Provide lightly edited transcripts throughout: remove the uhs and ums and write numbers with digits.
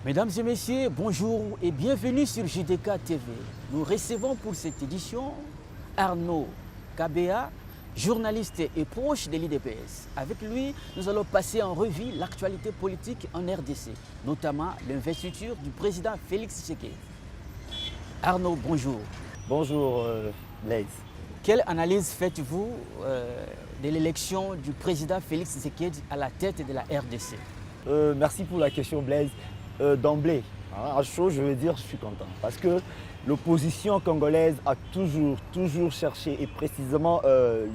Mesdames et messieurs, bonjour et bienvenue sur JDK TV. Nous recevons pour cette édition Arnaud Kabea, journaliste et proche de l'IDPS. Avec lui, nous allons passer en revue l'actualité politique en RDC, notamment l'investiture du président Félix Tshisekedi. Arnaud, bonjour. Bonjour Blaise. Quelle analyse faites-vous de l'élection du président Félix Tshisekedi à la tête de la RDC? Merci pour la question Blaise. D'emblée, à chaud, je veux dire, je suis content parce que l'opposition congolaise a toujours cherché, et précisément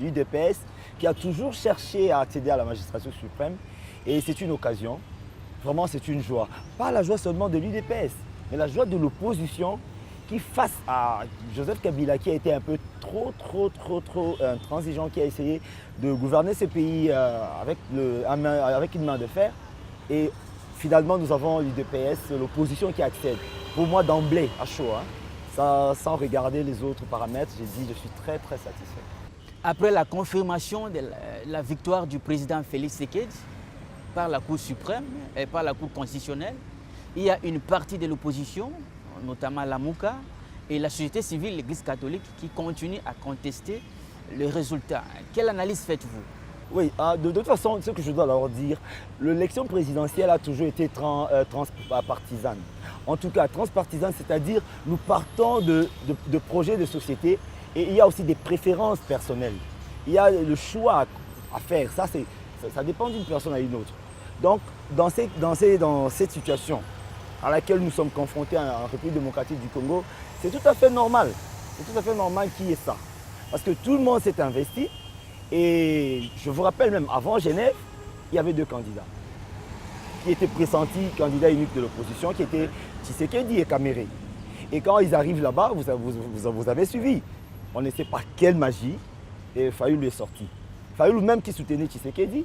l'UDPS, qui a toujours cherché à accéder à la magistrature suprême. Et c'est une occasion, vraiment c'est une joie. Pas la joie seulement de l'UDPS, mais la joie de l'opposition qui, face à Joseph Kabila, qui a été un peu trop intransigeant, qui a essayé de gouverner ce pays avec une main de fer. Et finalement, nous avons l'UDPS, l'opposition qui accède. Pour moi, d'emblée, à chaud, sans regarder les autres paramètres, j'ai dit je suis très satisfait. Après la confirmation de la victoire du président Félix Tshisekedi par la Cour suprême et par la Cour constitutionnelle, il y a une partie de l'opposition, notamment la Mouka et la société civile, l'Église catholique, qui continue à contester le résultat. Quelle analyse faites-vous? Oui, de toute façon, ce que je dois leur dire, l'élection présidentielle a toujours été transpartisane. En tout cas, transpartisane, c'est-à-dire nous partons de projets de société et il y a aussi des préférences personnelles. Il y a le choix à faire, ça dépend d'une personne à une autre. Donc, dans cette situation à laquelle nous sommes confrontés en République démocratique du Congo, c'est tout à fait normal. C'est tout à fait normal qu'il y ait ça. Parce que tout le monde s'est investi. Et je vous rappelle même, avant Genève, il y avait deux candidats qui étaient pressentis, candidats uniques de l'opposition, qui étaient Tshisekedi et Kamere. Et quand ils arrivent là-bas, vous avez suivi. On ne sait pas quelle magie, et Fayoulou est sorti. Fayoulou même qui soutenait Tshisekedi,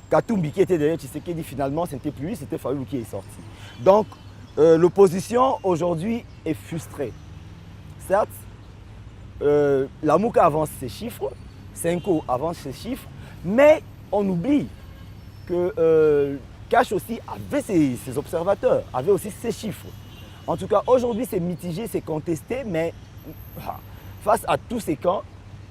Katumbi qui était derrière Tshisekedi, finalement, ce n'était plus lui, c'était Fayoulou qui est sorti. Donc, l'opposition aujourd'hui est frustrée. Certes, la Mouka avance ses chiffres, Senko avance ses chiffres, mais on oublie que Cash aussi avait ses observateurs, avait aussi ses chiffres. En tout cas, aujourd'hui, c'est mitigé, c'est contesté, mais face à tous ces camps,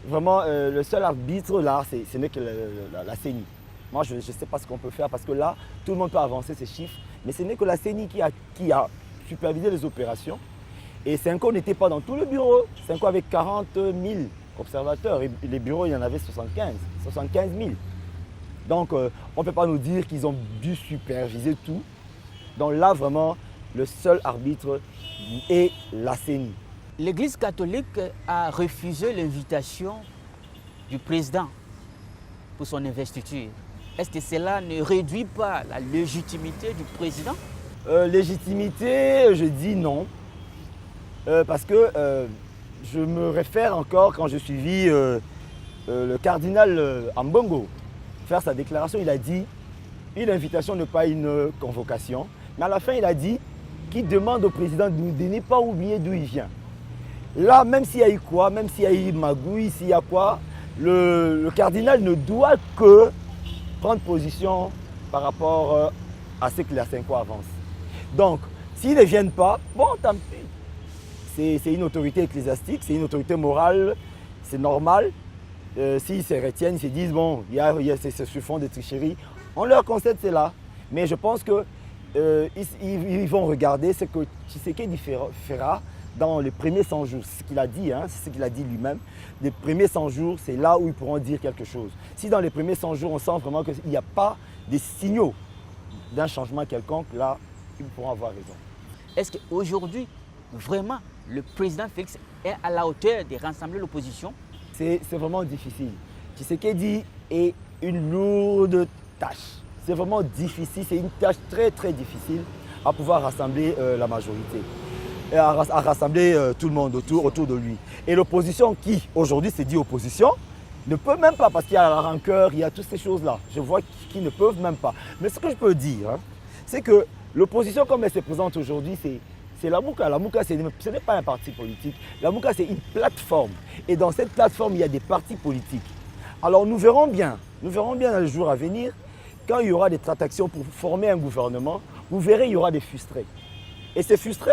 vraiment, le seul arbitre là, ce n'est que la CENI. Moi, je ne sais pas ce qu'on peut faire parce que là, tout le monde peut avancer ses chiffres, mais ce n'est que la CENI qui a supervisé les opérations. Et Senko n'était pas dans tout le bureau. Senko avait 40 000 observateurs, et les bureaux, il y en avait 75 000. Donc, on ne peut pas nous dire qu'ils ont dû superviser tout. Donc là, vraiment, le seul arbitre est la CENI. L'Église catholique a refusé l'invitation du président pour son investiture. Est-ce que cela ne réduit pas la légitimité du président? Légitimité, je dis non. Parce que je me réfère encore quand je suivis le cardinal Ambongo faire sa déclaration. Il a dit une invitation n'est pas une convocation. Mais à la fin, il a dit qu'il demande au président de ne pas oublier d'où il vient. Là, même s'il y a eu quoi, même s'il y a eu magouille, s'il y a quoi, le cardinal ne doit que prendre position par rapport à ce que la Senko avance. Donc, s'ils ne viennent pas, bon, tant pis. C'est une autorité ecclésiastique, c'est une autorité morale, c'est normal. S'ils se retiennent, ils se disent, bon, il y a ce fond de tricherie, on leur concède cela. Mais je pense qu'ils vont regarder ce que Tshisekedi fera dans les premiers 100 jours. C'est ce qu'il a dit, c'est ce qu'il a dit lui-même. Les premiers 100 jours, c'est là où ils pourront dire quelque chose. Si dans les premiers 100 jours, on sent vraiment qu'il n'y a pas de signaux d'un changement quelconque, là, ils pourront avoir raison. Est-ce qu'aujourd'hui, vraiment, le président Félix est à la hauteur de rassembler l'opposition? C'est vraiment difficile. Tshisekedi est une lourde tâche. C'est vraiment difficile, c'est une tâche très difficile à pouvoir rassembler la majorité. Et à rassembler tout le monde autour de lui. Et l'opposition qui, aujourd'hui, se dit opposition, ne peut même pas, parce qu'il y a la rancœur, il y a toutes ces choses-là. Je vois qu'ils ne peuvent même pas. Mais ce que je peux dire, c'est que l'opposition, comme elle se présente aujourd'hui, c'est la Mouka. La Mouka, ce n'est pas un parti politique. La Mouka, c'est une plateforme. Et dans cette plateforme, il y a des partis politiques. Alors nous verrons bien dans les jours à venir, quand il y aura des tractations pour former un gouvernement, vous verrez, il y aura des frustrés. Et c'est frustré.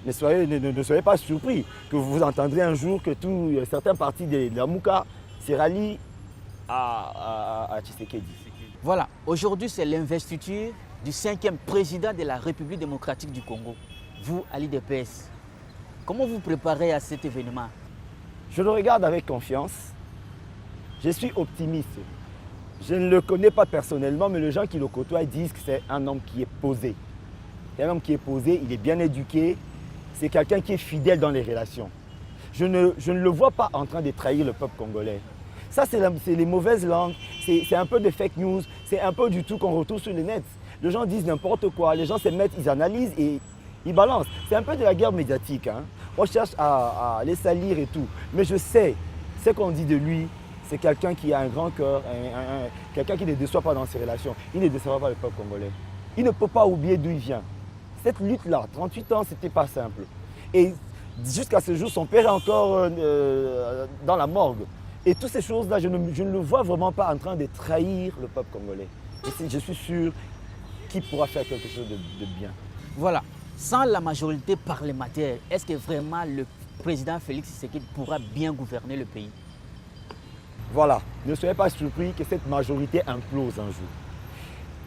Ne soyez pas surpris que vous entendrez un jour que certains partis de la Mouka se rallient à Tshisekedi. Voilà, aujourd'hui c'est l'investiture du 5e président de la République démocratique du Congo. Vous, à l'IDPS, comment vous préparez à cet événement? Je le regarde avec confiance. Je suis optimiste. Je ne le connais pas personnellement, mais les gens qui le côtoient disent que c'est un homme qui est posé. C'est un homme qui est posé, il est bien éduqué. C'est quelqu'un qui est fidèle dans les relations. Je ne le vois pas en train de trahir le peuple congolais. Ça, c'est les mauvaises langues, c'est un peu de fake news, c'est un peu du tout qu'on retrouve sur le net. Les gens disent n'importe quoi, les gens se mettent, ils analysent et ils balancent. C'est un peu de la guerre médiatique. Hein. On cherche à les salir et tout. Mais je sais, ce qu'on dit de lui, c'est quelqu'un qui a un grand cœur, quelqu'un qui ne déçoit pas dans ses relations. Il ne déçoit pas le peuple congolais. Il ne peut pas oublier d'où il vient. Cette lutte-là, 38 ans, ce n'était pas simple. Et jusqu'à ce jour, son père est encore dans la morgue. Et toutes ces choses-là, je ne le vois vraiment pas en train de trahir le peuple congolais. Je suis sûr qu'il pourra faire quelque chose de bien. Voilà. Sans la majorité parlementaire, est-ce que vraiment le président Félix Tshisekedi pourra bien gouverner le pays? Voilà. Ne soyez pas surpris que cette majorité implose un jour.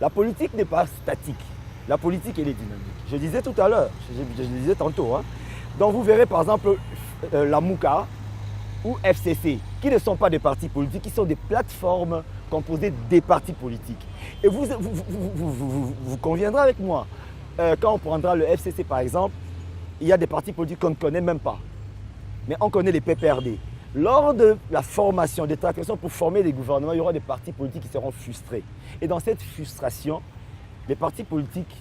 La politique n'est pas statique. La politique, elle est dynamique. Je disais tout à l'heure, je le disais tantôt. Hein. Donc vous verrez par exemple la Mouka ou FCC, qui ne sont pas des partis politiques, qui sont des plateformes composées des partis politiques. Et vous conviendrez avec moi, quand on prendra le FCC par exemple, il y a des partis politiques qu'on ne connaît même pas. Mais on connaît les PPRD. Lors de la formation, des tractations pour former des gouvernements, il y aura des partis politiques qui seront frustrés. Et dans cette frustration, les partis politiques,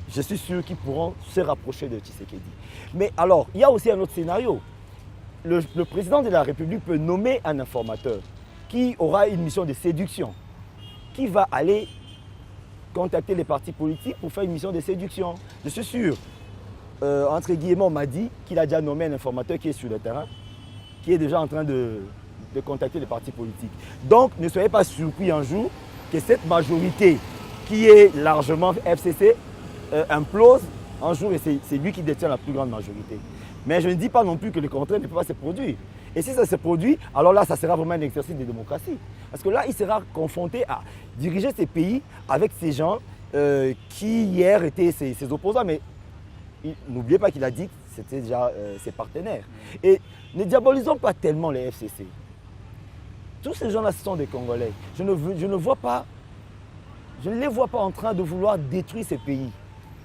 je suis sûr qu'ils pourront se rapprocher de Tshisekedi. Mais alors, il y a aussi un autre scénario. Le président de la République peut nommer un informateur qui aura une mission de séduction, qui va aller contacter les partis politiques pour faire une mission de séduction. Je suis sûr, entre guillemets, on m'a dit qu'il a déjà nommé un informateur qui est sur le terrain, qui est déjà en train de contacter les partis politiques. Donc, ne soyez pas surpris un jour que cette majorité qui est largement FCC implose un jour et c'est lui qui détient la plus grande majorité. Mais je ne dis pas non plus que le contraire ne peut pas se produire. Et si ça se produit, alors là, ça sera vraiment un exercice de démocratie. Parce que là, il sera confronté à diriger ces pays avec ces gens qui hier étaient ses opposants. Mais n'oubliez pas qu'il a dit que c'était déjà ses partenaires. Et ne diabolisons pas tellement les FCC. Tous ces gens-là, ce sont des Congolais. Je ne les vois pas en train de vouloir détruire ces pays.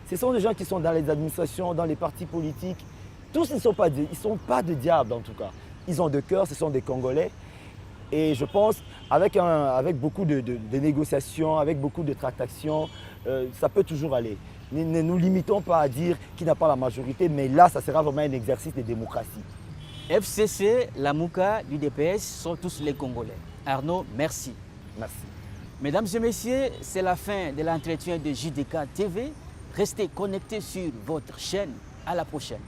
Ce sont des gens qui sont dans les administrations, dans les partis politiques. Tous, ils ne sont pas de diables en tout cas. Ils ont de cœur, ce sont des Congolais. Et je pense, avec beaucoup de négociations, avec beaucoup de tractations, ça peut toujours aller. Ne nous limitons pas à dire qu'il n'a pas la majorité, mais là, ça sera vraiment un exercice de démocratie. FCC, la Mouka, l'UDPS sont tous les Congolais. Arnaud, merci. Merci. Mesdames et messieurs, c'est la fin de l'entretien de JDK TV. Restez connectés sur votre chaîne. À la prochaine.